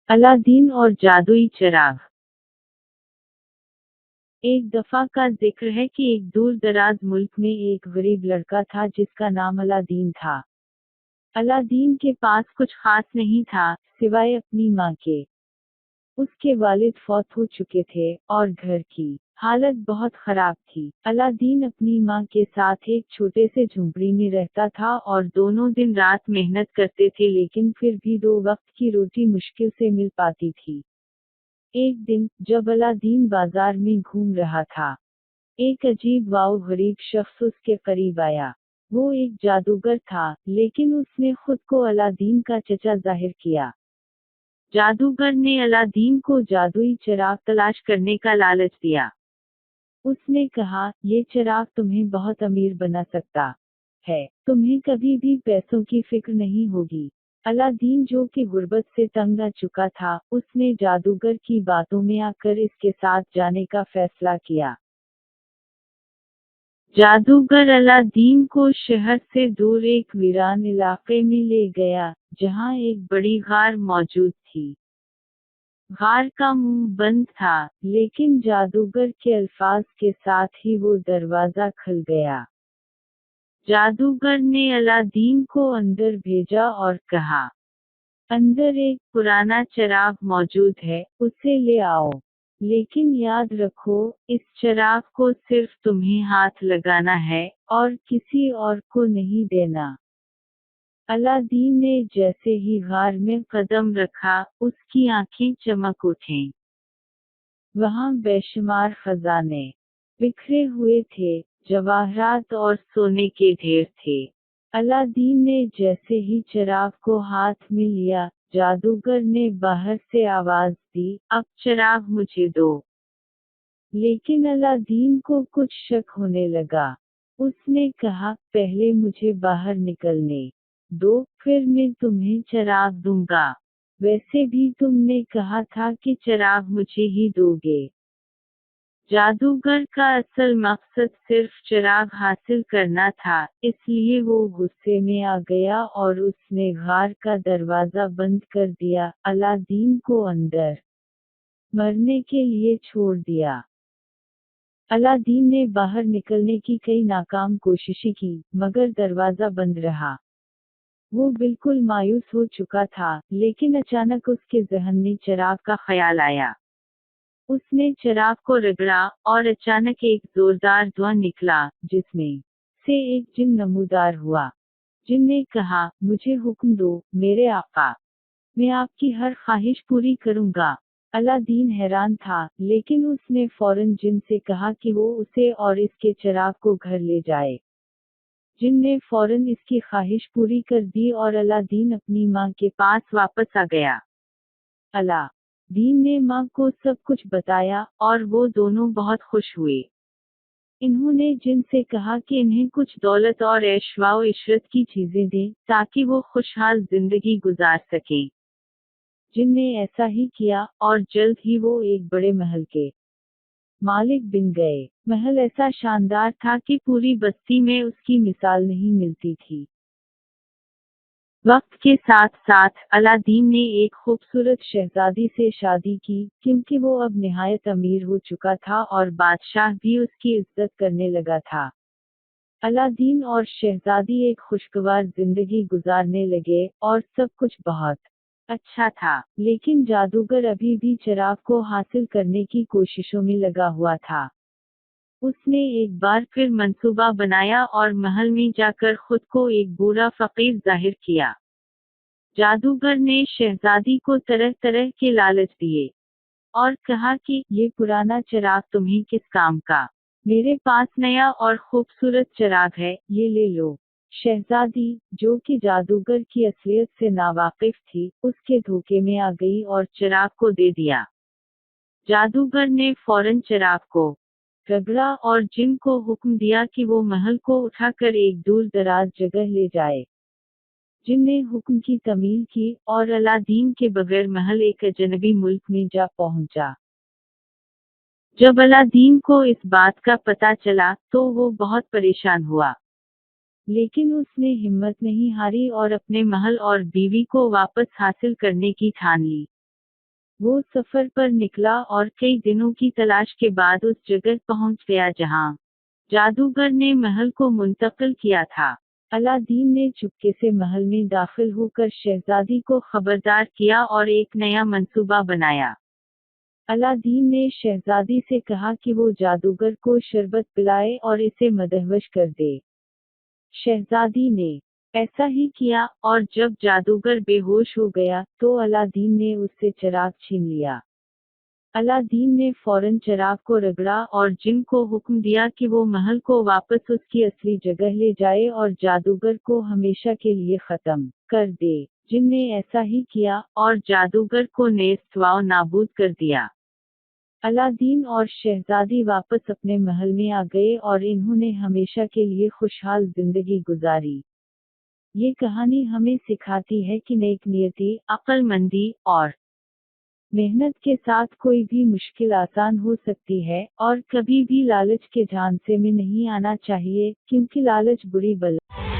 Aladdin और जादुई चिराग। एक दफा का जिक्र है कि एक दूर दराज मुल्क में एक गरीब लड़का था जिसका नाम अलादीन था। अलादीन के पास कुछ खास नहीं था सिवाय अपनी माँ के। उसके वालिद फौत हो चुके थे और घर की हालत बहुत खराब थी। अलादीन अपनी माँ के साथ एक छोटे से झुंपड़ी में रहता था और दोनों दिन रात मेहनत करते थे, लेकिन फिर भी 2 वक्त की रोटी मुश्किल से मिल पाती थी। एक दिन जब अलादीन बाजार में घूम रहा था, एक अजीब वाव गरीब शख्स उसके करीब आया। वो एक जादूगर था, लेकिन उसने खुद को अलादीन का चचा जाहिर किया। जादूगर ने अलादीन को जादुई चिराग तलाश करने का लालच दिया। उसने कहा, ये चिराग तुम्हें बहुत अमीर बना सकता है, तुम्हें कभी भी पैसों की फिक्र नहीं होगी। अलादीन, जो कि गुर्बत से तंग आ चुका था, उसने जादूगर की बातों में आकर इसके साथ जाने का फैसला किया। जादूगर अलादीन को शहर से दूर एक वीरान इलाके में ले गया, जहां एक बड़ी गार मौजूद थी। गार का मुंह बंद था, लेकिन जादूगर के अल्फाज के साथ ही वो दरवाजा खुल गया। जादूगर ने अलादीन को अंदर भेजा और कहा, अंदर एक पुराना चिराग मौजूद है, उसे ले आओ। लेकिन याद रखो, इस चिराग को सिर्फ तुम्हें हाथ लगाना है और किसी और को नहीं देना। अलादीन ने जैसे ही गार में कदम रखा, उसकी आंखें चमक उठीं। वहां बेशुमार खजाने बिखरे हुए थे, जवाहरात और सोने के ढेर थे। अलादीन ने जैसे ही चिराग को हाथ में लिया, जादूगर ने बाहर से आवाज दी, अब चिराग मुझे दो। लेकिन अलादीन को कुछ शक होने लगा। उसने कहा, पहले मुझे बाहर निकलने दो, फिर मैं तुम्हें चिराग दूंगा। वैसे भी तुमने कहा था कि चिराग मुझे ही दोगे। जादूगर का असल मकसद सिर्फ चिराग हासिल करना था, इसलिए वो गुस्से में आ गया और उसने गार का दरवाजा बंद कर दिया। अलादीन को अंदर मरने के लिए छोड़ दिया। अलादीन ने बाहर निकलने की कई नाकाम कोशिशें की, मगर दरवाजा बंद रहा। वो बिल्कुल मायूस हो चुका था, लेकिन अचानक उसके ज़हन में चिराग का ख्याल आया। उसने चिराग को रगड़ा और अचानक एक जोरदार धुआं निकला, जिसमें से एक जिन नमूदार हुआ। जिन ने कहा, मुझे हुक्म दो, मेरे आका। मैं आपकी हर ख्वाहिश पूरी करूंगा। अलादीन हैरान था, लेकिन उसने फौरन जिन से कहा कि वो उसे और इसके चिराग को घर ले जाए। जिन ने फौरन इसकी ख्वाहिश पूरी कर दी और अलादीन अपनी माँ के पास वापस आ गया। अलादीन ने माँ को सब कुछ बताया और वो दोनों बहुत खुश हुए। इन्होंने जिन से कहा कि इन्हें कुछ दौलत और ऐशवाओ इशरत की चीजें दें, ताकि वो खुशहाल जिंदगी गुजार सकें। जिन ने ऐसा ही किया और जल्द ही वो एक बड़े महल के मालिक बन गए। महल ऐसा शानदार था कि पूरी बस्ती में उसकी मिसाल नहीं मिलती थी। वक्त के साथ साथ अलादीन ने एक खूबसूरत शहजादी से शादी की, क्योंकि वो अब निहायत अमीर हो चुका था और बादशाह भी उसकी इज्जत करने लगा था। अलादीन और शहजादी एक खुशगवार जिंदगी गुजारने लगे और सब कुछ बहुत अच्छा था, लेकिन जादूगर अभी भी चिराग को हासिल करने की कोशिशों में लगा हुआ था। उसने एक बार फिर मंसूबा बनाया और महल में जाकर खुद को एक बूढ़ा फकीर जाहिर किया। जादूगर ने शहजादी को तरह तरह के लालच दिए और कहा कि ये पुराना चिराग तुम्हें किस काम का? मेरे पास नया और खूबसूरत चिराग है, ये ले लो। शहजादी, जो कि जादूगर की असलियत से नावाकिफ थी, उसके धोखे में आ गई और चिराग को दे दिया। जादूगर ने फौरन चिराग को रगड़ा और जिन को हुक्म दिया कि वो महल को उठाकर एक दूर दराज जगह ले जाए। जिन ने हुक्म की तमील की और अलादीन के बगैर महल एक अजनबी मुल्क में जा पहुंचा। जब अलादीन को इस बात का पता चला, तो वो बहुत परेशान हुआ, लेकिन उसने हिम्मत नहीं हारी और अपने महल और बीवी को वापस हासिल करने की ठान ली। وہ سفر پر نکلا اور کئی دنوں کی تلاش کے بعد اس جگہ پہنچ گیا جہاں جادوگر نے محل کو منتقل کیا تھا۔ الادین نے چپکے سے محل میں داخل ہو کر شہزادی کو خبردار کیا اور ایک نیا منصوبہ بنایا۔ الادین نے شہزادی سے کہا کہ وہ جادوگر کو شربت پلائے اور اسے مدہوش کر دے۔ شہزادی نے ایسا ہی کیا، اور جب جادوگر بے ہوش ہو گیا تو الادین نے اس سے چراغ چھین لیا۔ الادین نے فوراً چراغ کو رگڑا اور جن کو حکم دیا کہ وہ محل کو واپس اس کی اصلی جگہ لے جائے اور جادوگر کو ہمیشہ کے لیے ختم کر دے۔ جن نے ایسا ہی کیا اور جادوگر کو نیست و نابود کر دیا۔ الادین اور شہزادی واپس اپنے محل میں آ گئے اور انہوں نے ہمیشہ کے لیے خوشحال زندگی گزاری۔ یہ کہانی ہمیں سکھاتی ہے کہ نیک نیتی، عقل مندی اور محنت کے ساتھ کوئی بھی مشکل آسان ہو سکتی ہے، اور کبھی بھی لالچ کے جھانسے میں نہیں آنا چاہیے، کیونکہ لالچ بری بلا